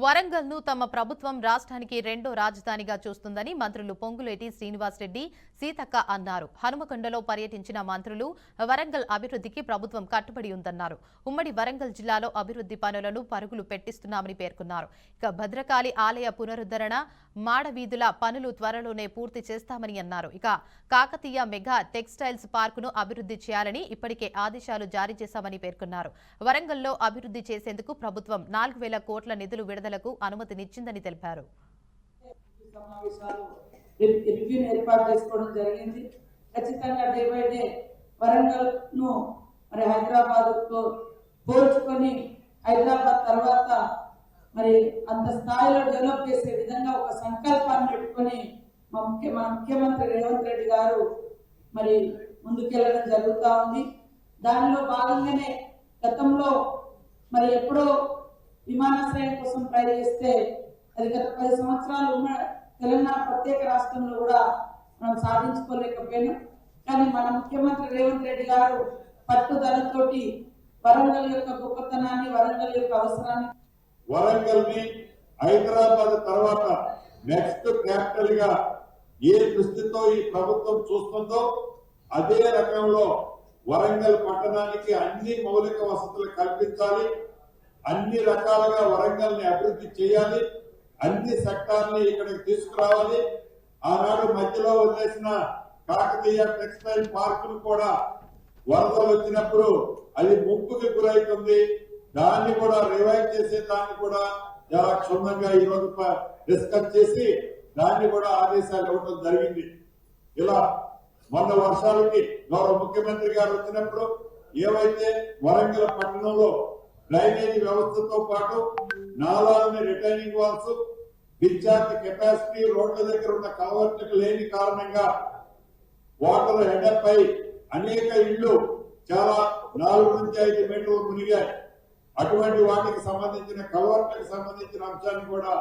వరంగల్ ను తమ ప్రభుత్వం రాష్ట్రానికి రెండో రాజధానిగా చూస్తుందని మంత్రులు పొంగులేటి శ్రీనివాసరెడ్డి, సీతక్క అన్నారు. హనుమకొండలో పర్యటించిన మంత్రులు వరంగల్ అభివృద్ధికి ప్రభుత్వం కట్టుబడి ఉందన్నారు. ఉమ్మడి వరంగల్ జిల్లాలో అభివృద్ధి పనులను పరుగులు పెట్టిస్తున్నామని పేర్కొన్నారు. ఇక భద్రకాళి ఆలయ పునరుద్ధరణ, మాడవీధుల పనులు త్వరలోనే పూర్తి చేస్తామని అన్నారు. ఇక కాకతీయ మెగా టెక్స్టైల్స్ పార్కును అభివృద్ధి చేయాలని ఇప్పటికే ఆదేశాలు జారీ చేశామని పేర్కొన్నారు. వరంగల్లో అభివృద్ధి చేసేందుకు ప్రభుత్వం 4,000 కోట్ల నిధులు విడుదలకు అనుమతినిచ్చిందని తెలిపారు. ఖచ్చితంగా డే బై డే వరంగల్ ను మరి హైదరాబాద్ తో పోల్చుకొని హైదరాబాద్ తర్వాత మరి అంత స్థాయిలో డెవలప్ చేసే విధంగా ఒక సంకల్పాన్ని పెట్టుకొని మన ముఖ్యమంత్రి రేవంత్ రెడ్డి గారు మరి ముందుకెళ్ళడం జరుగుతూ ఉంది. దానిలో భాగంగానే గతంలో మరి ఎప్పుడో విమానాశ్రయం కోసం ట్రై చేస్తే అది గత 10 సంవత్సరాలు ఉన్న తెలంగాణ ప్రత్యేక రాష్ట్రంలో కూడా మనం సాధించుకోలేకపోయినాం. కానీ మన ముఖ్యమంత్రి రేవంత్ రెడ్డి గారు పట్టుదలతోటి వరంగల్ యొక్క గొప్పతనాన్ని, వరంగల్ యొక్క అవసరాన్ని, వరంగల్ ని హైదరాబాద్ తర్వాత నెక్స్ట్ క్యాపిటల్ గా ఏ దృష్టితో ఈ ప్రభుత్వం చూస్తుందో అదే రకంలో వరంగల్ పట్టణానికి అన్ని మౌలిక వసతులు కల్పించాలి, అన్ని రకాలుగా వరంగల్ ని అభివృద్ధి చేయాలి, అన్ని సెక్టార్ని ఇక్కడికి తీసుకురావాలి. ఆనాడు మధ్యలో వదిలేసిన కాకతీయ టెక్స్టైల్ పార్కును కూడా వరదలు వచ్చినప్పుడు అది ముప్పుకి గురైతుంది. దాన్ని కూడా రివైవ్ చేసే దాన్ని కూడా చాలా క్షుణ్ణంగా ఈ రోజు డిస్కస్ చేసి దాన్ని కూడా ఆదేశాలు ఇవ్వడం జరిగింది. ఇలా మొన్న వర్షాలకి గౌరవ ముఖ్యమంత్రి గారు వచ్చినప్పుడు ఏవైతే వరంగల్ పట్టణంలో డ్రైనేజీ వ్యవస్థతో పాటు నాలాలని రిటైనింగ్ వాల్స్, డిశ్చార్జ్ కెపాసిటీ, రోడ్ల దగ్గర ఉన్న కలవర్టుకు లేని కారణంగా వాటర్ హెడప్ అయి అనేక ఇళ్లు చాలా 4 నుంచి 5 మీటర్లు మునిగాయి. అటువంటి వాటికి సంబంధించిన కలవర్టుకు సంబంధించిన అంశాన్ని కూడా